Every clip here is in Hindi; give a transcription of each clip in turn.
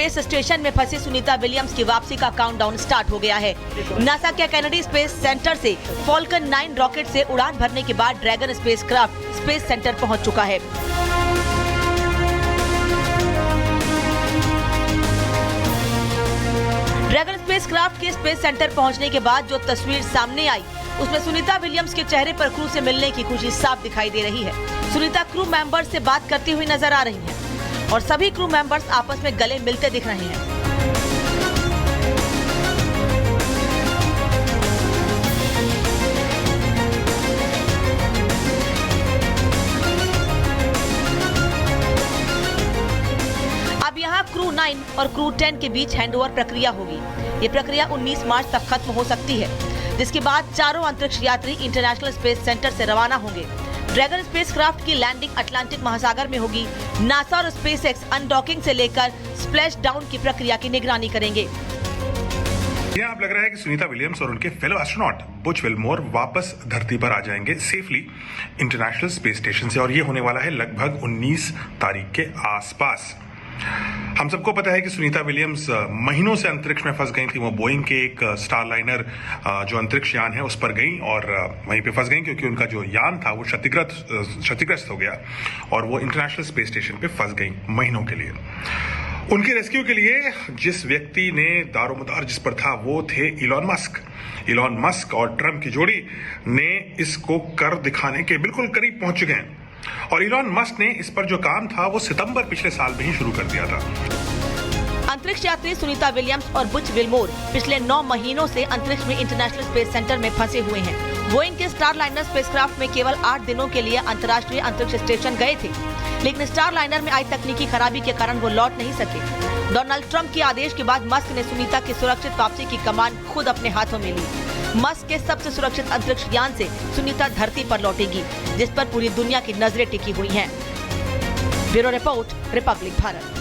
स्पेस स्टेशन में फंसे सुनीता विलियम्स की वापसी का काउंटडाउन स्टार्ट हो गया है। नासा के कैनेडी स्पेस सेंटर से फॉल्कन 9 रॉकेट से उड़ान भरने के बाद ड्रैगन स्पेसक्राफ्ट स्पेस सेंटर पहुंच चुका है। ड्रैगन स्पेसक्राफ्ट के स्पेस सेंटर पहुंचने के बाद जो तस्वीर सामने आई, उसमें सुनीता विलियम्स के चेहरे पर क्रू से मिलने की खुशी साफ दिखाई दे रही है। सुनीता क्रू मेंबर्स से बात करती हुई नजर आ रही हैं और सभी क्रू मेंबर्स आपस में गले मिलते दिख रहे हैं। अब यहाँ क्रू 9 और क्रू 10 के बीच हैंडओवर प्रक्रिया होगी। ये प्रक्रिया 19 मार्च तक खत्म हो सकती है, जिसके बाद चारों अंतरिक्ष यात्री इंटरनेशनल स्पेस सेंटर से रवाना होंगे। ड्रैगन स्पेसक्राफ्ट की लैंडिंग अटलांटिक महासागर में होगी। नासा और स्पेसएक्स अनडॉकिंग से लेकर स्प्लैश डाउन की प्रक्रिया की निगरानी करेंगे। यहाँ अब लग रहा है कि सुनीता विलियम्स और उनके फेलो एस्ट्रोनॉट बुच विल्मोर वापस धरती पर आ जाएंगे सेफली इंटरनेशनल स्पेस स्टेशन से, और ये होने वाला है लगभग 19 तारीख के आसपास। हम सबको पता है कि सुनीता विलियम्स महीनों से अंतरिक्ष में फंस गई थी। वो बोइंग के एक स्टारलाइनर जो अंतरिक्ष यान है उस पर गई और वहीं पे फंस गई क्योंकि उनका जो यान था वो क्षतिग्रस्त हो गया और वो इंटरनेशनल स्पेस स्टेशन पे फंस गई महीनों के लिए। उनके रेस्क्यू के लिए जिस व्यक्ति ने दारोमदार जिस पर था वो थे इलॉन मस्क और ट्रम्प की जोड़ी ने इसको कर दिखाने के बिल्कुल करीब पहुंच चुके हैं। और इलॉन मस्क ने इस पर जो काम था वो सितंबर पिछले साल में ही शुरू कर दिया था। अंतरिक्ष यात्री सुनीता विलियम्स और बुच विल्मोर पिछले 9 महीनों से अंतरिक्ष में इंटरनेशनल स्पेस सेंटर में फंसे हुए हैं। बोइंग के स्टारलाइनर स्पेसक्राफ्ट में केवल 8 दिनों के लिए अंतर्राष्ट्रीय अंतरिक्ष स्टेशन गए थे, लेकिन स्टारलाइनर में आई तकनीकी खराबी के कारण वो लौट नहीं सके। डोनाल्ड ट्रंप के आदेश के बाद मस्क ने सुनीता की सुरक्षित वापसी की कमान खुद अपने हाथों में ली। मस्क के सबसे सुरक्षित अंतरिक्ष यान से सुनीता धरती पर लौटेगी, जिस पर पूरी दुनिया की नजरें टिकी हुई हैं। Bureau report, Republic Bharat.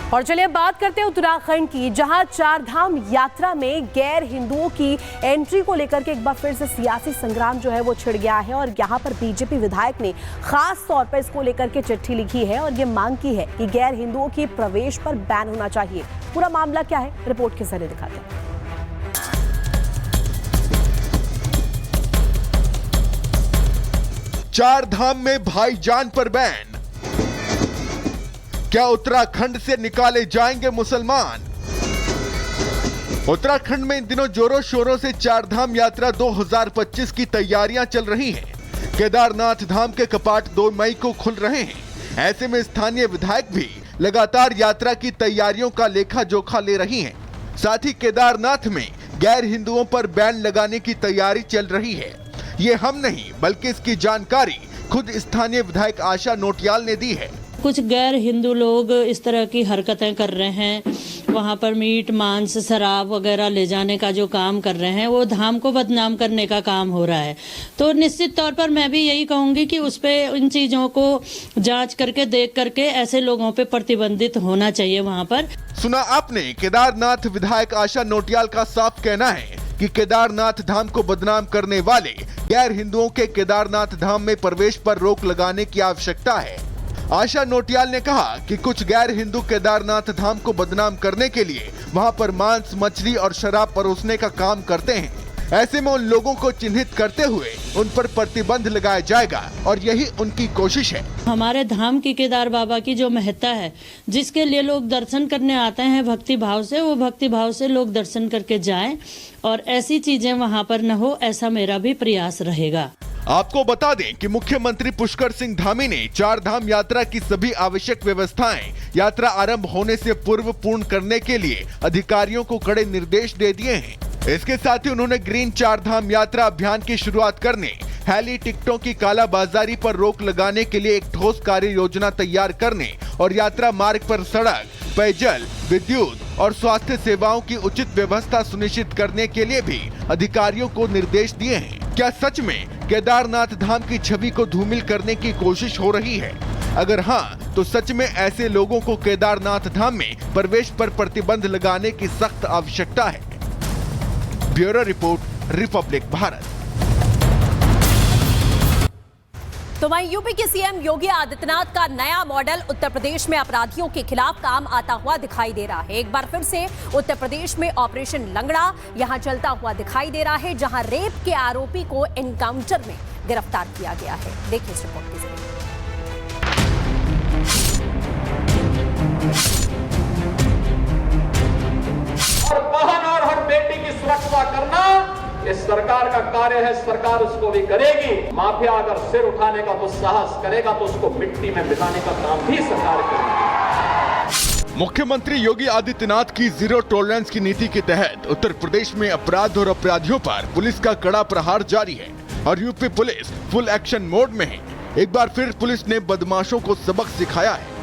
और चलिए अब बात करते हैं उत्तराखंड की, जहां चार धाम यात्रा में गैर हिंदुओं की एंट्री को लेकर के एक बार फिर से सियासी संग्राम जो है वो छिड़ गया है। और यहां पर बीजेपी विधायक ने खास तौर पर इसको लेकर के चिट्ठी लिखी है और ये मांग की है कि गैर हिंदुओं की प्रवेश पर बैन होना चाहिए। पूरा मामला क्या है, रिपोर्ट के जरिए दिखाते हैं। चार धाम में भाईजान पर बैन, क्या उत्तराखंड से निकाले जाएंगे मुसलमान? उत्तराखंड में इन दिनों जोरों शोरों से चार धाम यात्रा 2025 की तैयारियां चल रही हैं। केदारनाथ धाम के कपाट 2 मई को खुल रहे हैं। ऐसे में स्थानीय विधायक भी लगातार यात्रा की तैयारियों का लेखा जोखा ले रही हैं। साथ ही केदारनाथ में गैर हिंदुओं पर बैन लगाने की तैयारी चल रही है। ये हम नहीं बल्कि इसकी जानकारी खुद स्थानीय विधायक आशा नोटियाल ने दी है। कुछ गैर हिंदू लोग इस तरह की हरकतें कर रहे हैं, वहाँ पर मीट मांस शराब वगैरह ले जाने का जो काम कर रहे हैं वो धाम को बदनाम करने का काम हो रहा है। तो निश्चित तौर पर मैं भी यही कहूँगी कि उस पे इन चीज़ों को जांच करके देख करके ऐसे लोगों पे प्रतिबंधित होना चाहिए वहाँ पर। सुना आपने, केदारनाथ विधायक आशा नोटियाल का साफ कहना है कि केदारनाथ धाम को बदनाम करने वाले गैर हिंदुओं के केदारनाथ धाम में प्रवेश पर रोक लगाने की आवश्यकता है। आशा नोटियाल ने कहा कि कुछ गैर हिंदू केदारनाथ धाम को बदनाम करने के लिए वहां पर मांस, मछली और शराब परोसने का काम करते हैं। ऐसे में उन लोगों को चिन्हित करते हुए उन पर प्रतिबंध लगाया जाएगा और यही उनकी कोशिश है। हमारे धाम की केदार बाबा की जो महत्ता है, जिसके लिए लोग दर्शन करने आते हैं भक्ति भाव से, वो भक्ति भाव से लोग दर्शन करके जाएं और ऐसी चीजें वहां पर न हो, ऐसा मेरा भी प्रयास रहेगा। आपको बता दें कि मुख्यमंत्री पुष्कर सिंह धामी ने चार धाम यात्रा की सभी आवश्यक व्यवस्थाएं यात्रा आरंभ होने से पूर्व पूर्ण करने के लिए अधिकारियों को कड़े निर्देश दे दिए हैं। इसके साथ ही उन्होंने ग्रीन चार धाम यात्रा अभियान की शुरुआत करने, हेली टिकटों की कालाबाजारी पर रोक लगाने के लिए एक ठोस कार्य योजना तैयार करने और यात्रा मार्ग पर सड़क, पेयजल, विद्युत और स्वास्थ्य सेवाओं की उचित व्यवस्था सुनिश्चित करने के लिए भी अधिकारियों को निर्देश दिए हैं। क्या सच में केदारनाथ धाम की छवि को धूमिल करने की कोशिश हो रही है? अगर हाँ, तो सच में ऐसे लोगों को केदारनाथ धाम में प्रवेश पर प्रतिबंध लगाने की सख्त आवश्यकता है। Bureau report, Republic Bharat. तो वहीं यूपी के सीएम योगी आदित्यनाथ का नया मॉडल उत्तर प्रदेश में अपराधियों के खिलाफ काम आता हुआ दिखाई दे रहा है। एक बार फिर से उत्तर प्रदेश में ऑपरेशन लंगड़ा यहां चलता हुआ दिखाई दे रहा है, जहां रेप के आरोपी को एनकाउंटर में गिरफ्तार किया गया है। देखिए इस रिपोर्ट के जरिए। और बहन और हर बेटी की सुरक्षा करना ये सरकार का कार्य है, सरकार उसको भी करेगी। माफिया अगर सिर उठाने का दुस्साहस करेगा तो उसको मिट्टी में मिलाने का काम भी सरकार करेगी। मुख्यमंत्री योगी आदित्यनाथ की जीरो टॉलरेंस की नीति के तहत उत्तर प्रदेश में अपराध और अपराधियों पर पुलिस का कड़ा प्रहार जारी है और UP police full action mode में है। एक बार फिर पुलिस ने बदमाशों को सबक सिखाया है।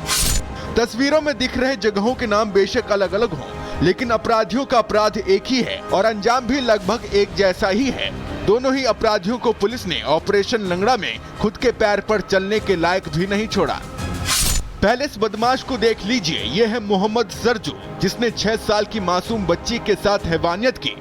तस्वीरों में दिख रहे जगहों के नाम बेशक अलग अलग हों, लेकिन अपराधियों का अपराध एक ही है और अंजाम भी लगभग एक जैसा ही है। दोनों ही अपराधियों को पुलिस ने ऑपरेशन लंगड़ा में खुद के पैर पर चलने के लायक भी नहीं छोड़ा। पहले इस बदमाश को देख लीजिए, ये है मोहम्मद सरजू, जिसने 6 साल की मासूम बच्ची के साथ हैवानियत की,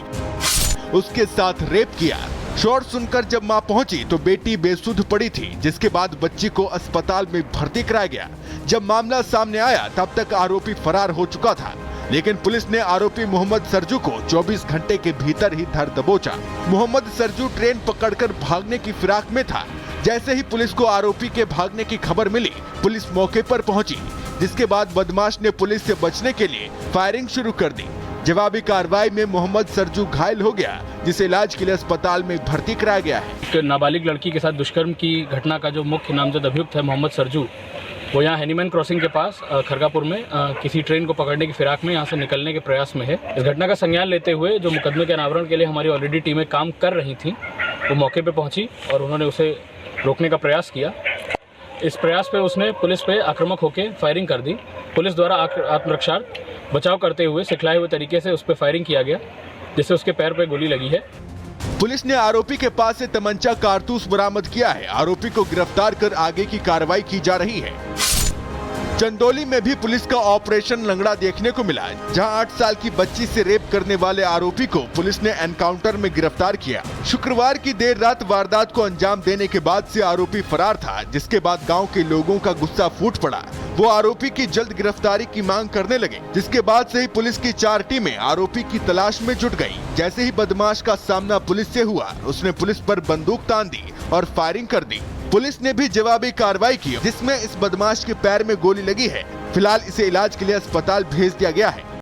उसके साथ रेप किया। शोर सुनकर जब मां पहुंची तो बेटी बेसुध पड़ी थी, जिसके बाद बच्ची को अस्पताल में भर्ती कराया गया। जब मामला सामने आया तब तक आरोपी फरार हो चुका था, लेकिन पुलिस ने आरोपी मोहम्मद सरजू को 24 घंटे के भीतर ही धर दबोचा। मोहम्मद सरजू ट्रेन पकड़कर भागने की फिराक में था। जैसे ही पुलिस को आरोपी के भागने की खबर मिली, पुलिस मौके पर पहुंची, जिसके बाद बदमाश ने पुलिस से बचने के लिए फायरिंग शुरू कर दी। जवाबी कार्रवाई में मोहम्मद सरजू घायल हो गया, जिसे इलाज के लिए अस्पताल में भर्ती कराया गया है। एक नाबालिग लड़की के साथ दुष्कर्म की घटना का जो मुख्य नामजद अभियुक्त है मोहम्मद सरजू, वो यहाँ हैनीमैन क्रॉसिंग के पास खरगापुर में किसी ट्रेन को पकड़ने की फिराक में यहाँ से निकलने के प्रयास में है। इस घटना का संज्ञान लेते हुए जो मुकदमे के अनावरण के लिए हमारी ऑलरेडी टीमें काम कर रही थी, वो मौके पे पहुंची और उन्होंने उसे रोकने का प्रयास किया। इस प्रयास पे उसने पुलिस पे आक्रामक होकर फायरिंग कर दी। पुलिस द्वारा आत्मरक्षार्थ बचाव करते हुए सिखलाए हुए तरीके से उस पर फायरिंग किया गया, जिससे उसके पैर पे गोली लगी है। पुलिस ने आरोपी के पास से तमंचा कारतूस बरामद किया है। आरोपी को गिरफ्तार कर आगे की कार्रवाई की जा रही है। चंदौली में भी पुलिस का ऑपरेशन लंगड़ा देखने को मिला, जहां 8 साल की बच्ची से रेप करने वाले आरोपी को पुलिस ने एनकाउंटर में गिरफ्तार किया। शुक्रवार की देर रात वारदात को अंजाम देने के बाद से आरोपी फरार था, जिसके बाद गांव के लोगों का गुस्सा फूट पड़ा। वो आरोपी की जल्द गिरफ्तारी की मांग करने लगे, जिसके बाद से ही पुलिस की 4 टीमें आरोपी की तलाश में जुट गयी। जैसे ही बदमाश का सामना पुलिस से हुआ, उसने पुलिस पर बंदूक तान दी और फायरिंग कर दी। पुलिस ने भी जवाबी कार्रवाई की, जिसमें इस बदमाश के पैर में गोली लगी है। फिलहाल इसे इलाज के लिए अस्पताल भेज दिया गया है।